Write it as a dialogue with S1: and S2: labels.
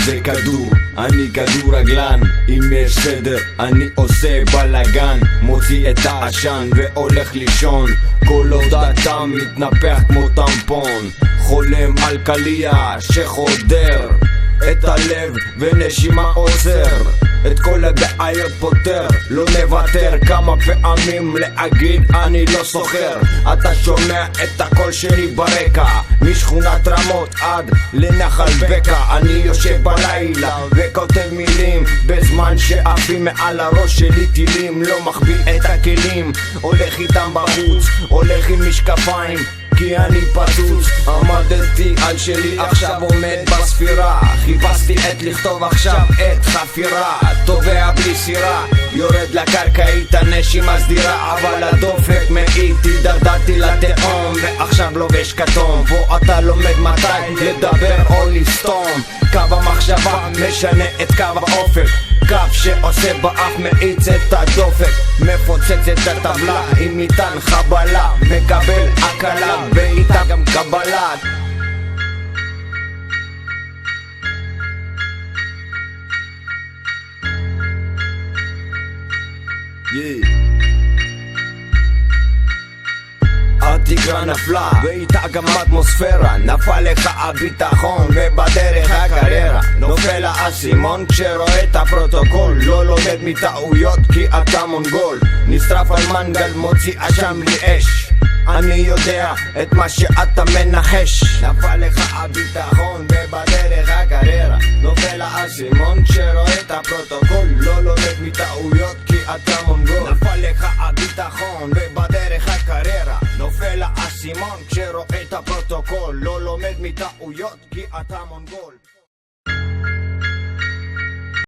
S1: זה כדור, אני כדורגלן. אם יש סדר אני עושה בלגן, מוציא את העשן והולך לישון. כל עוד אתה מתנפח כמו טמפון, חולם על קליע שחודר את הלב ונשימה עוצר, את כל הבעיות פותר, לא נוותר. כמה פעמים להגיד אני לא סוחר. אתה שומע את הקול שלי ברקע, משכונת רמות עד לנחל בקע. אני יושב בלילה וכותב מילים, בזמן שעפים מעל הראש שלי טילים. לא מחביא את הכלים, הולך איתם בחוץ, הולך עם משקפיים כי אני פצוץ. עמדתי על שלי, עכשיו עומד בספירה. חיפשתי את לכתוב עכשיו את חפירה, טובע בלי סירה, יורד לקרקע איתה נשימה סדירה. אבל הדופק מאיתי, דרדרתי לתהום ועכשיו לובש כתום. פה אתה לומד מתי לדבר או לסתום. קו המחשבה משנה את קו האופק, קו שעושה באף מאיץ את הדופק. מפוצץ את הטבלה עם ניתן חבלה, מקבל הקלה ואיתה גם קבלה. התקרה נפלה ואיתה גם האטמוספירה, נפל לך הביטחון ובדרך הקריירה נופל האסימון כשרואה את הפרוטוקול. לא לומד מטעויות כי אתה מונגול, נשרף על מנגל מוציא עשן בלי אש. אני יודע את מה שאתה מנחש, נפל לך הביטחון ובדרך הקריירה נופל האסימון כשרואה את הפרוטוקול. לא לומד מטעויות כי אתה מונגול, נפל לך הביטחון ובדרך הקריירה נופל האסימון כשרואה את הפרוטוקול. לא לומד מטעויות כי אתה מונגול.